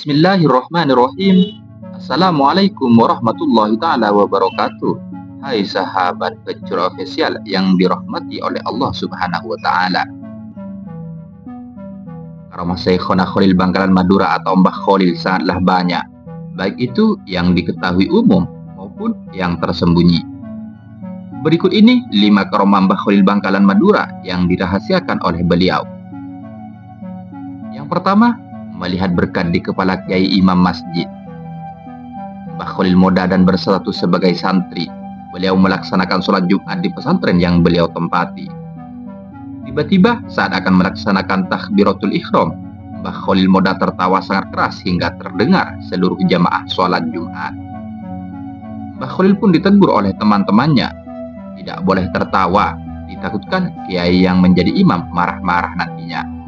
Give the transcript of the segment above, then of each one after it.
Bismillahirrahmanirrahim. Assalamualaikum warahmatullahi taala wabarakatuh. Hai sahabat Pecur Official yang dirahmati oleh Allah Subhanahu wa taala. Karomah Syekhona Khalil Bangkalan Madura atau Mbah Khalil sangatlah banyak, baik itu yang diketahui umum maupun yang tersembunyi. Berikut ini 5 karomah Mbah Khalil Bangkalan Madura yang dirahasiakan oleh beliau. Yang pertama, melihat berkat di kepala kiai imam masjid. Mbah Khalil muda dan berstatus sebagai santri. Beliau melaksanakan sholat Jumat di pesantren yang beliau tempati. Tiba-tiba saat akan melaksanakan takbiratul ihram, Mbah Khalil muda tertawa sangat keras hingga terdengar seluruh jamaah sholat Jumat. Mbah Khalil pun ditegur oleh teman-temannya. Tidak boleh tertawa, ditakutkan kiai yang menjadi imam marah-marah nantinya.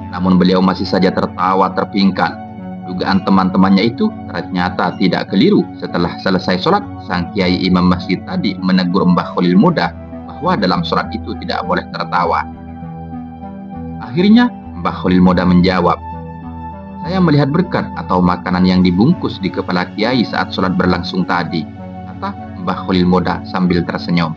Namun beliau masih saja tertawa terpingkan. Dugaan teman-temannya itu ternyata tidak keliru. Setelah selesai sholat, sang kiai imam masjid tadi menegur Mbah Khalil muda bahwa dalam sholat itu tidak boleh tertawa. Akhirnya Mbah Khalil muda menjawab, "Saya melihat berkat atau makanan yang dibungkus di kepala kiai saat sholat berlangsung tadi," kata Mbah Khalil muda sambil tersenyum.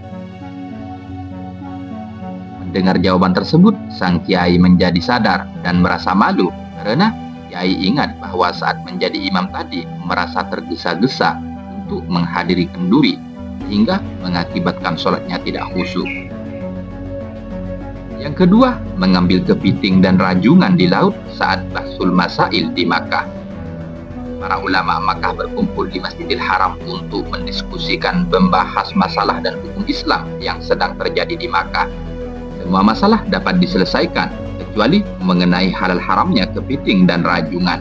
Dengar jawaban tersebut, sang kiai menjadi sadar dan merasa malu karena kiai ingat bahwa saat menjadi imam tadi merasa tergesa-gesa untuk menghadiri kenduri sehingga mengakibatkan sholatnya tidak khusyuk. Yang kedua, mengambil kepiting dan rajungan di laut saat Bahsul Masail di Makkah. Para ulama Makkah berkumpul di Masjidil Haram untuk mendiskusikan membahas masalah dan hukum Islam yang sedang terjadi di Makkah. Semua masalah dapat diselesaikan, kecuali mengenai halal haramnya kepiting dan rajungan.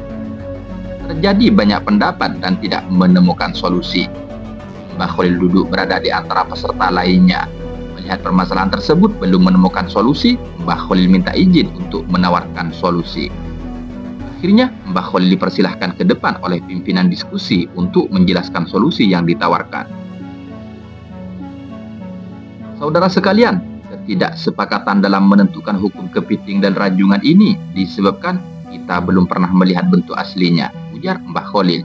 Terjadi banyak pendapat dan tidak menemukan solusi. Mbah Khalil duduk berada di antara peserta lainnya. Melihat permasalahan tersebut belum menemukan solusi, Mbah Khalil minta izin untuk menawarkan solusi. Akhirnya, Mbah Khalil dipersilahkan ke depan oleh pimpinan diskusi untuk menjelaskan solusi yang ditawarkan. Saudara sekalian, ketidaksepakatan dalam menentukan hukum kepiting dan rajungan ini disebabkan kita belum pernah melihat bentuk aslinya, ujar Mbah Khalil.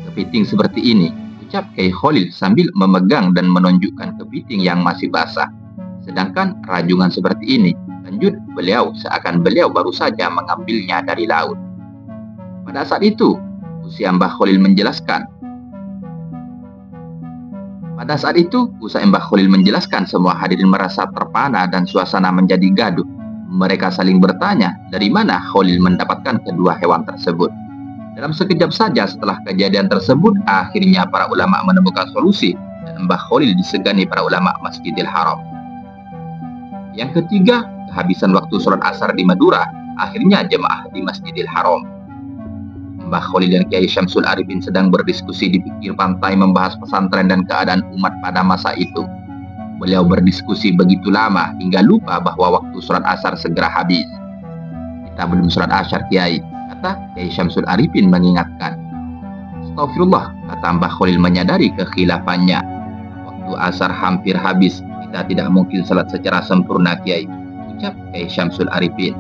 Kepiting seperti ini, ucap Kiai Khalil sambil memegang dan menunjukkan kepiting yang masih basah. Sedangkan rajungan seperti ini, lanjut beliau seakan beliau baru saja mengambilnya dari laut. Pada saat itu, usia Mbah Khalil menjelaskan. Pada saat itu, usai Mbah Khalil menjelaskan, semua hadirin merasa terpana dan suasana menjadi gaduh. Mereka saling bertanya dari mana Khalil mendapatkan kedua hewan tersebut. Dalam sekejap saja setelah kejadian tersebut, akhirnya para ulama menemukan solusi dan Mbah Khalil disegani para ulama Masjidil Haram. Yang ketiga, kehabisan waktu sholat asar di Madura, akhirnya jemaah di Masjidil Haram. Mbah Khalil dan Kiai Syamsul Arifin sedang berdiskusi di pinggir pantai membahas pesantren dan keadaan umat pada masa itu. Beliau berdiskusi begitu lama hingga lupa bahwa waktu sholat asar segera habis. "Kita belum sholat asar, Kiai," kata Kiai Syamsul Arifin mengingatkan. "Astagfirullah," kata Mbah Khalil menyadari kekhilafannya. "Waktu asar hampir habis, kita tidak mungkin sholat secara sempurna, Kiai," ucap Kiai Syamsul Arifin.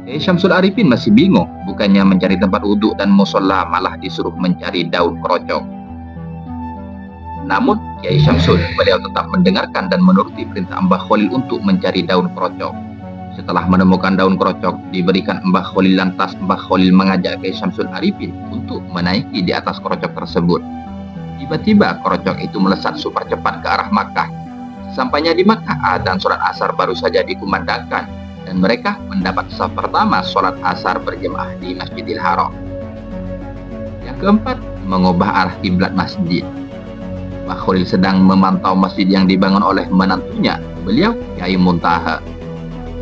Kiai Syamsul Arifin masih bingung, bukannya mencari tempat wudhu dan musola malah disuruh mencari daun kerocok. Namun Kiai Syamsul beliau tetap mendengarkan dan menuruti perintah Mbah Khalil untuk mencari daun kerocok. Setelah menemukan daun kerocok diberikan Mbah Khalil, lantas Mbah Khalil mengajak Kiai Syamsul Arifin untuk menaiki di atas kerocok tersebut. Tiba-tiba kerocok itu melesat super cepat ke arah Makkah. Sampainya di Makkah, adzan sholat asar baru saja dikumandangkan dan mereka mendapat saf pertama sholat asar berjemaah di Masjidil Haram. Yang keempat, mengubah arah kiblat masjid. Mbah Khalil sedang memantau masjid yang dibangun oleh menantunya, beliau Kiai Muntaha.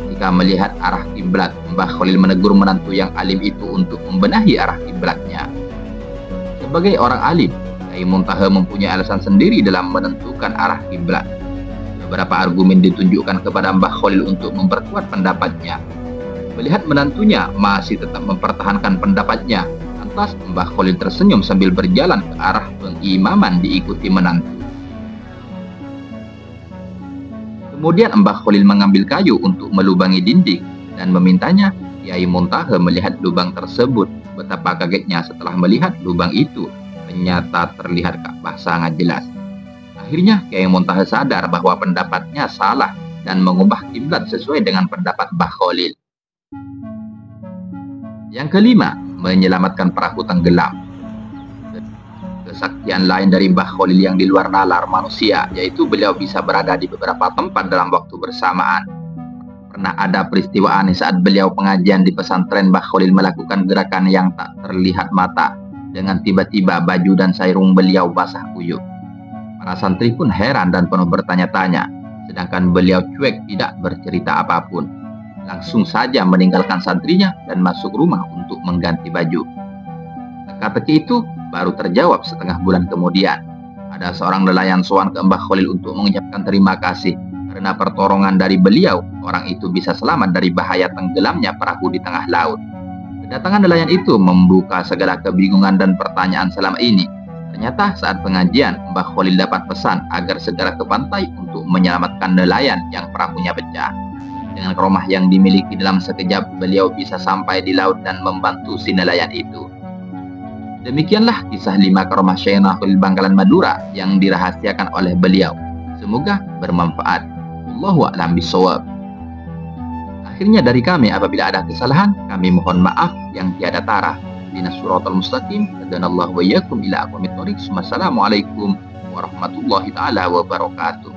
Ketika melihat arah kiblat, Mbah Khalil menegur menantu yang alim itu untuk membenahi arah kiblatnya. Sebagai orang alim, Kiai Muntaha mempunyai alasan sendiri dalam menentukan arah kiblat. Beberapa argumen ditunjukkan kepada Mbah Khalil untuk memperkuat pendapatnya. Melihat menantunya masih tetap mempertahankan pendapatnya, lantas Mbah Khalil tersenyum sambil berjalan ke arah pengimaman diikuti menantu. Kemudian Mbah Khalil mengambil kayu untuk melubangi dinding dan memintanya Kiai Muntaha melihat lubang tersebut. Betapa kagetnya setelah melihat lubang itu. Ternyata terlihat Ka'bah sangat jelas. Akhirnya Kiai Muntaha sadar bahwa pendapatnya salah dan mengubah kiblat sesuai dengan pendapat Mbah Khalil. Yang kelima, menyelamatkan perahu tenggelam. Kesaktian lain dari Mbah Khalil yang di luar nalar manusia, yaitu beliau bisa berada di beberapa tempat dalam waktu bersamaan. Pernah ada peristiwa aneh saat beliau pengajian di pesantren. Mbah Khalil melakukan gerakan yang tak terlihat mata. Dengan tiba-tiba baju dan sarung beliau basah kuyup. Para santri pun heran dan penuh bertanya-tanya. Sedangkan beliau cuek, tidak bercerita apapun. Langsung saja meninggalkan santrinya dan masuk rumah untuk mengganti baju. Teka-teki itu baru terjawab setengah bulan kemudian. Ada seorang nelayan sowan ke Mbah Khalil untuk mengucapkan terima kasih. Karena pertolongan dari beliau, orang itu bisa selamat dari bahaya tenggelamnya perahu di tengah laut. Kedatangan nelayan itu membuka segala kebingungan dan pertanyaan selama ini. Ternyata saat pengajian, Mbah Khalil dapat pesan agar segera ke pantai untuk menyelamatkan nelayan yang perahunya pecah. Dengan keromah yang dimiliki dalam sekejap, beliau bisa sampai di laut dan membantu si nelayan itu. Demikianlah kisah 5 keromah Syekhna Khalil Bangkalan Madura yang dirahasiakan oleh beliau. Semoga bermanfaat. Allahu a'lam bishawab. Akhirnya dari kami, apabila ada kesalahan, kami mohon maaf yang tiada tara. Ihdinas siratal mustaqim, hadanallahu wa iyyakum ila aqwamit thoriq. Wassalamualaikum warahmatullahi taala wabarakatuh.